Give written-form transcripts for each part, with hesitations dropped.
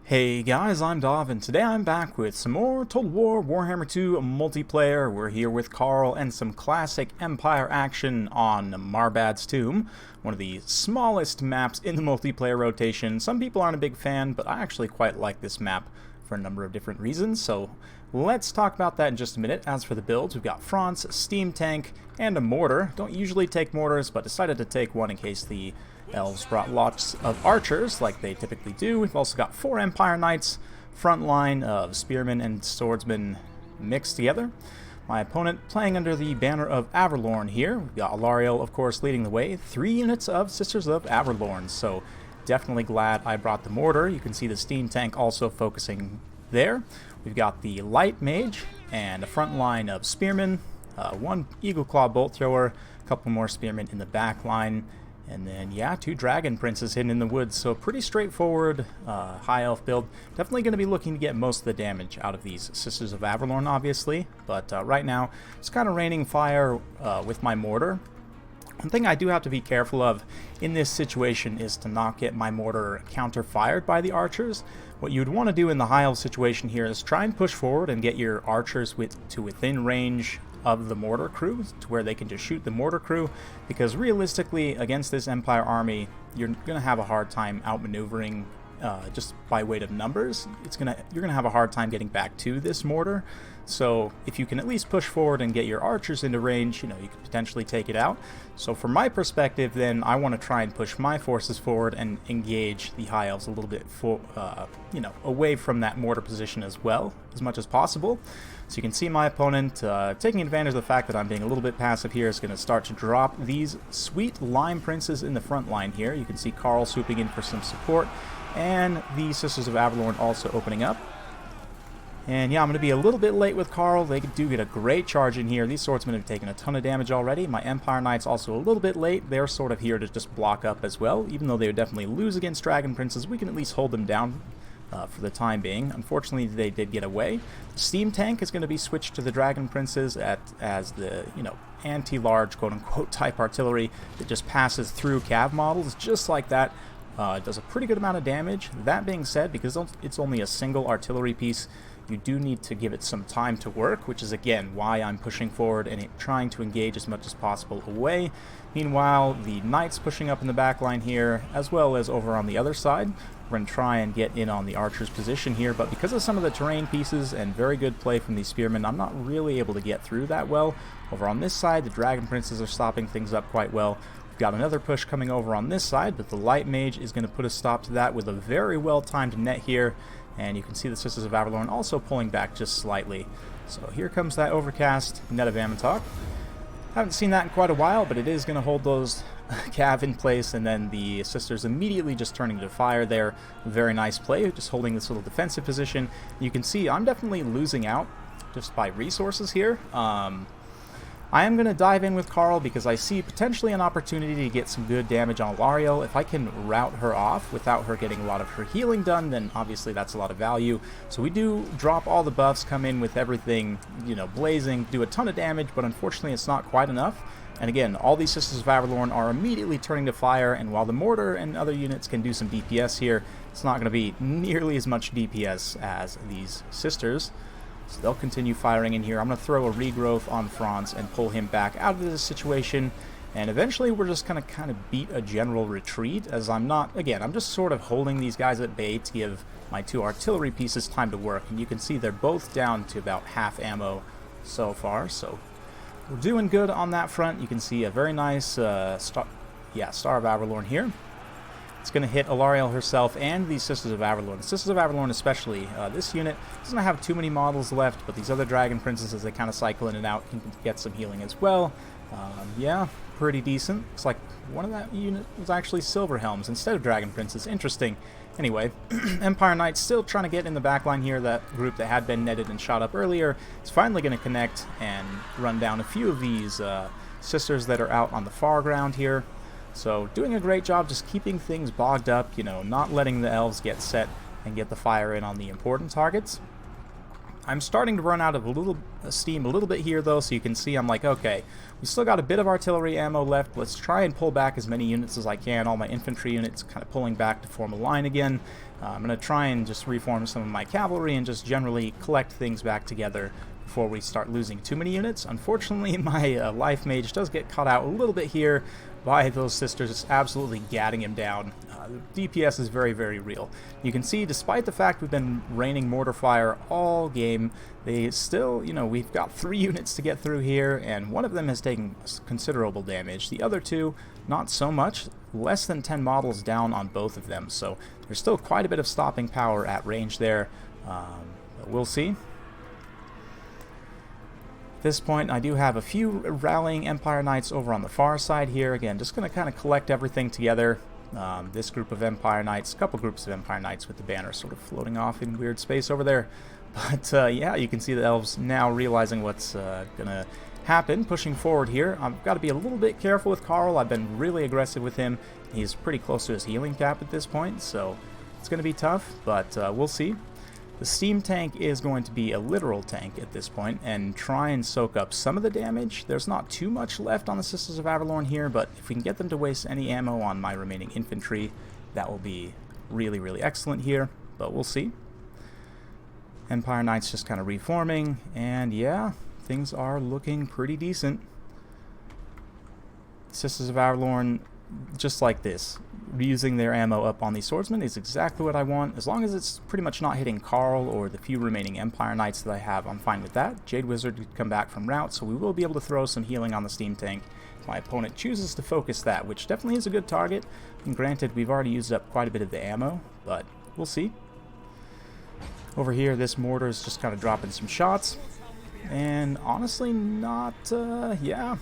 Hey guys, I'm Dov, and today I'm back with some more Total War Warhammer 2 multiplayer. We're here with Carl and some classic Empire action on Marbad's Tomb, one of the smallest maps in the multiplayer rotation. Some people aren't a big fan, but I actually quite like this map for a number of different reasons, so let's talk about that in just a minute. As for the builds, we've got France, Steam Tank, and a mortar. Don't usually take mortars, but decided to take one in case the Elves brought lots of archers, like they typically do. We've also got 4 Empire Knights, front line of spearmen and swordsmen mixed together. My opponent playing under the banner of Averlorn here. We've got Alariel, of course, leading the way. 3 units of Sisters of Averlorn, so definitely glad I brought the mortar. You can see the Steam Tank also focusing there. We've got the Light Mage and a front line of spearmen, 1 Eagle Claw Bolt Thrower, a couple more spearmen in the back line. And then, yeah, 2 Dragon Princes hidden in the woods, so pretty straightforward High Elf build. Definitely going to be looking to get most of the damage out of these Sisters of Averlorn, obviously. But right now, just kind of raining fire with my mortar. One thing I do have to be careful of in this situation is to not get my mortar counter-fired by the archers. What you'd want to do in the High Elf situation here is try and push forward and get your archers to within range of the mortar crew, to where they can just shoot the mortar crew, because realistically against this Empire army you're going to have a hard time outmaneuvering just by weight of numbers. You're gonna have a hard time getting back to this mortar. So if you can at least push forward and get your archers into range, you could potentially take it out. So from my perspective, then I want to try and push my forces forward and engage the High Elves a little bit away from that mortar position as well, as much as possible. So you can see my opponent taking advantage of the fact that I'm being a little bit passive here is going to start to drop these sweet Lime Princes in the front line here. You can see Carl swooping in for some support, and the Sisters of Averlorn also opening up. And yeah, I'm going to be a little bit late with Carl. They do get a great charge in here. These swordsmen have taken a ton of damage already. My Empire Knights also a little bit late. They're sort of here to just block up as well. Even though they would definitely lose against Dragon Princes, we can at least hold them down for the time being. Unfortunately, they did get away. The Steam Tank is going to be switched to the Dragon Princes as the, anti-large, quote-unquote, type artillery that just passes through cav models, just like that. It does a pretty good amount of damage. That being said, because it's only a single artillery piece, you do need to give it some time to work, which is again why I'm pushing forward and trying to engage as much as possible away. Meanwhile, the Knights pushing up in the back line here, as well as over on the other side. We're going to try and get in on the archer's position here, but because of some of the terrain pieces and very good play from these spearmen, I'm not really able to get through that well. Over on this side, the Dragon Princes are stopping things up quite well. We've got another push coming over on this side, but the Light Mage is going to put a stop to that with a very well-timed net here. And you can see the Sisters of Averlorn also pulling back just slightly. So here comes that overcast net of Amantok. Haven't seen that in quite a while, but it is going to hold those cav in place, and then the Sisters immediately just turning to fire there. Very nice play, just holding this little defensive position. You can see I'm definitely losing out just by resources here. I am going to dive in with Carl because I see potentially an opportunity to get some good damage on Alariel. If I can rout her off without her getting a lot of her healing done, then obviously that's a lot of value. So we do drop all the buffs, come in with everything, blazing, do a ton of damage, but unfortunately it's not quite enough. And again, all these Sisters of Averlorn are immediately turning to fire, and while the mortar and other units can do some DPS here, it's not going to be nearly as much DPS as these Sisters. So they'll continue firing in here. I'm going to throw a regrowth on Franz and pull him back out of this situation. And eventually we're just going to kind of beat a general retreat, as I'm just sort of holding these guys at bay to give my 2 artillery pieces time to work. And you can see they're both down to about half ammo so far. So we're doing good on that front. You can see a very nice Star of Averlorn here. It's going to hit Alariel herself and the Sisters of Averlorn. The Sisters of Averlorn especially. This unit doesn't have too many models left, but these other Dragon Princes, as they kind of cycle in and out, can get some healing as well. Yeah, pretty decent. Looks like one of that unit was actually Silver Helms instead of Dragon Princes. Interesting. Anyway, Empire Knights still trying to get in the back line here. That group that had been netted and shot up earlier is finally going to connect and run down a few of these Sisters that are out on the far ground here. So doing a great job just keeping things bogged up, not letting the Elves get set and get the fire in on the important targets. I'm starting to run out of steam a little bit here, though, so you can see I'm like, okay, we still got a bit of artillery ammo left. Let's try and pull back as many units as I can. All my infantry units kind of pulling back to form a line again. I'm going to try and just reform some of my cavalry and just generally collect things back together before we start losing too many units. Unfortunately, my life mage does get cut out a little bit here by those sisters, just absolutely gadding him down. The DPS is very, very real. You can see, despite the fact we've been raining mortar fire all game, they still, we've got 3 units to get through here, and one of them has taken considerable damage. The other 2, not so much. Less than 10 models down on both of them, so there's still quite a bit of stopping power at range there. But we'll see. At this point, I do have a few rallying Empire Knights over on the far side here. Again, just going to kind of collect everything together. This group of Empire Knights, a couple groups of Empire Knights with the banner sort of floating off in weird space over there. But yeah, you can see the Elves now realizing what's going to happen, pushing forward here. I've got to be a little bit careful with Karl. I've been really aggressive with him. He's pretty close to his healing cap at this point, so it's going to be tough, but we'll see. The steam tank is going to be a literal tank at this point and try and soak up some of the damage. There's not too much left on the Sisters of Avalorn here, but if we can get them to waste any ammo on my remaining infantry, that will be really, really excellent here, but we'll see. Empire Knights just kind of reforming, and yeah, things are looking pretty decent. Sisters of Avalorn, just like this, reusing their ammo up on these swordsmen is exactly what I want. As long as it's pretty much not hitting Karl or the few remaining Empire Knights that I have, I'm fine with that. Jade Wizard could come back from route, so we will be able to throw some healing on the steam tank. My opponent chooses to focus that, which definitely is a good target. And granted, we've already used up quite a bit of the ammo, but we'll see. Over here, this mortar is just kind of dropping some shots. And honestly, yeah.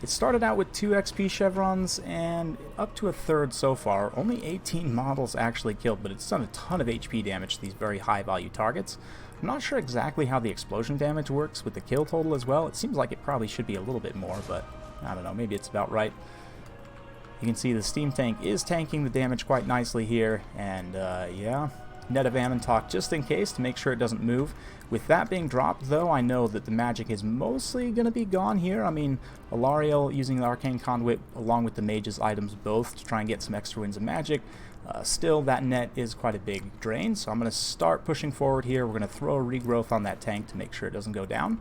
It started out with 2 XP chevrons and up to a third so far. Only 18 models actually killed, but it's done a ton of HP damage to these very high value targets. I'm not sure exactly how the explosion damage works with the kill total as well. It seems like it probably should be a little bit more, but I don't know, maybe it's about right. You can see the steam tank is tanking the damage quite nicely here, and yeah. Net of Amantok just in case to make sure it doesn't move. With that being dropped, though, I know that the magic is mostly going to be gone here. I mean, Alariel using the Arcane Conduit along with the mage's items both to try and get some extra wins of magic. Still, that net is quite a big drain, so I'm going to start pushing forward here. We're going to throw a regrowth on that tank to make sure it doesn't go down.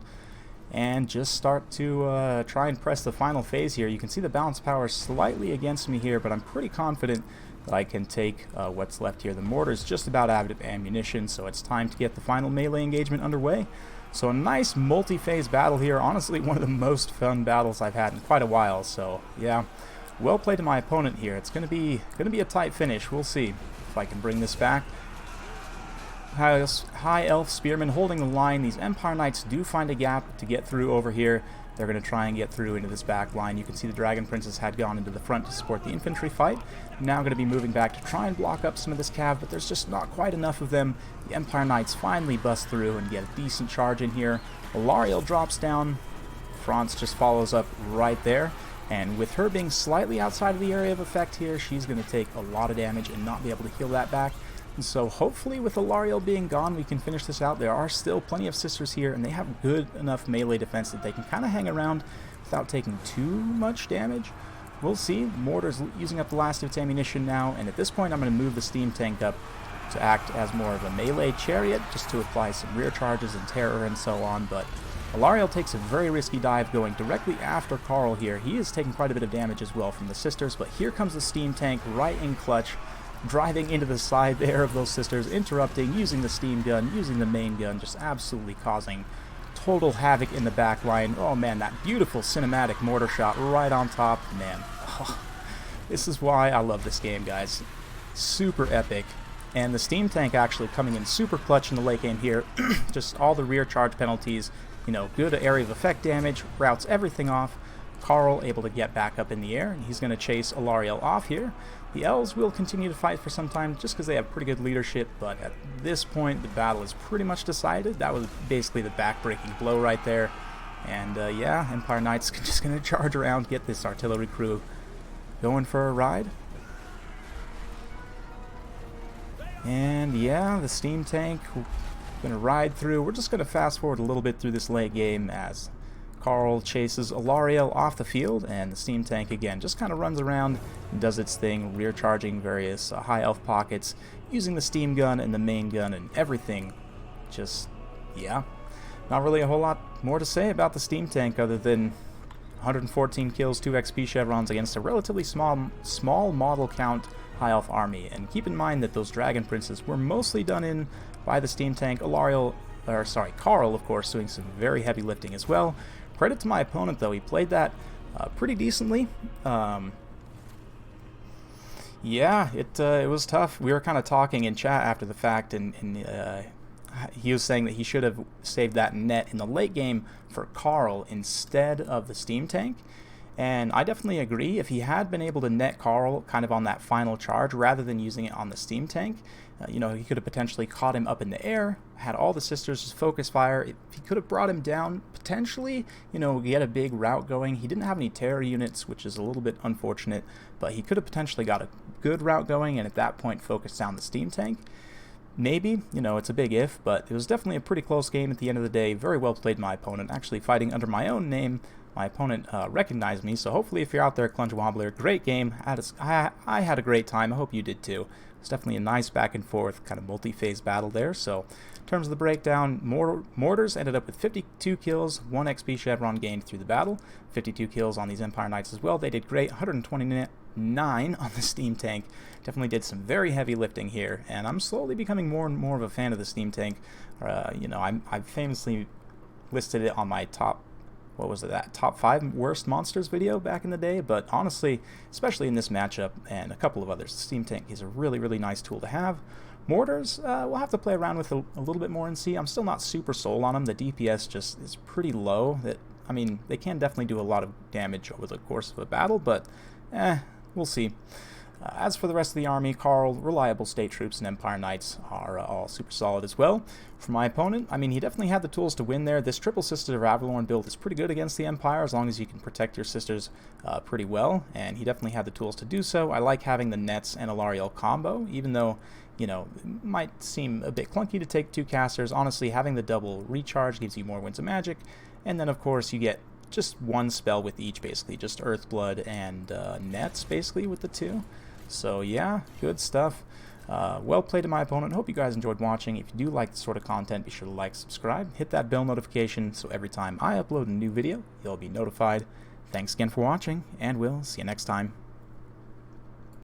And just start to try and press the final phase here. You can see the balance power slightly against me here, but I'm pretty confident that I can take what's left here. The mortar's just about out of ammunition, so it's time to get the final melee engagement underway. So a nice multi-phase battle here. Honestly, one of the most fun battles I've had in quite a while. So yeah, well played to my opponent here. It's gonna be a tight finish. We'll see if I can bring this back. High Elf Spearmen holding the line. These Empire Knights do find a gap to get through over here. They're going to try and get through into this back line. You can see the Dragon Princess had gone into the front to support the infantry fight. Now going to be moving back to try and block up some of this cav, but there's just not quite enough of them. The Empire Knights finally bust through and get a decent charge in here. Alariel drops down. France just follows up right there. And with her being slightly outside of the area of effect here, she's going to take a lot of damage and not be able to heal that back. And so hopefully with Alariel being gone, we can finish this out. There are still plenty of sisters here, and they have good enough melee defense that they can kind of hang around without taking too much damage. We'll see. Mortar's using up the last of its ammunition now, and at this point I'm going to move the steam tank up to act as more of a melee chariot, just to apply some rear charges and terror and so on. But Alariel takes a very risky dive going directly after Karl here. He is taking quite a bit of damage as well from the sisters, but here comes the steam tank right in clutch, driving into the side there of those sisters, interrupting, using the steam gun, using the main gun, just absolutely causing total havoc in the back line. Oh man, that beautiful cinematic mortar shot right on top. Man, this is why I love this game, guys. Super epic. And the steam tank actually coming in super clutch in the late game here. Just all the rear charge penalties, good area of effect damage, routes everything off. Karl able to get back up in the air, and he's going to chase Alariel off here. The Elves will continue to fight for some time just because they have pretty good leadership, but at this point the battle is pretty much decided. That was basically the back-breaking blow right there. And yeah, Empire Knights just going to charge around, get this artillery crew going for a ride. And yeah, the steam tank Gonna ride through. We're just gonna fast forward a little bit through this late game as Carl chases Alariel off the field, and the steam tank again just kind of runs around and does its thing, rear charging various high elf pockets, using the steam gun and the main gun and everything. Just, yeah, not really a whole lot more to say about the steam tank other than 114 kills, 2 XP chevrons against a relatively small model count high elf army. And keep in mind that those dragon princes were mostly done in by the steam tank. Carl, of course, doing some very heavy lifting as well. Credit to my opponent, though. He played that pretty decently. Yeah, it was tough. We were kind of talking in chat after the fact, and he was saying that he should have saved that net in the late game for Carl instead of the steam tank. And I definitely agree. If he had been able to net Carl kind of on that final charge rather than using it on the steam tank, you know, he could have potentially caught him up in the air, had all the sisters focus fire. If he could have brought him down, potentially, you know, get a big rout going. He didn't have any terror units, which is a little bit unfortunate, but he could have potentially got a good rout going and at that point focused down the steam tank. Maybe, you know, it's a big if, but it was definitely a pretty close game at the end of the day. Very well played, my opponent. Actually fighting under my own name. My opponent recognized me, so hopefully if you're out there, Clunge Wobbler, great game. I had a great time. I hope you did too. It's definitely a nice back and forth kind of multi-phase battle there. So in terms of the breakdown, Mortars ended up with 52 kills, 1 XP chevron gained through the battle, 52 kills on these Empire Knights as well. They did great, 129 on the steam tank. Definitely did some very heavy lifting here, and I'm slowly becoming more and more of a fan of the steam tank. You know, I've famously listed it on my top 5 worst monsters video back in the day, but honestly, especially in this matchup and a couple of others, the steam tank is a really, really nice tool to have. Mortars, we'll have to play around with a little bit more and see. I'm still not super sold on them. The DPS just is pretty low. I mean, they can definitely do a lot of damage over the course of a battle, but we'll see. As for the rest of the army, Carl, reliable state troops, and Empire Knights are all super solid as well. For my opponent, I mean, he definitely had the tools to win there. This Triple Sisters of Avalorn build is pretty good against the Empire, as long as you can protect your sisters pretty well, and he definitely had the tools to do so. I like having the Nets and Alariel combo, even though, you know, it might seem a bit clunky to take 2 casters. Honestly, having the double recharge gives you more Winds of Magic, and then, of course, you get just 1 spell with each, basically, just Earthblood and Nets, basically, with the 2. So yeah, good stuff. Well played to my opponent. Hope you guys enjoyed watching. If you do like this sort of content, be sure to like, subscribe, hit that bell notification so every time I upload a new video, you'll be notified. Thanks again for watching, and we'll see you next time.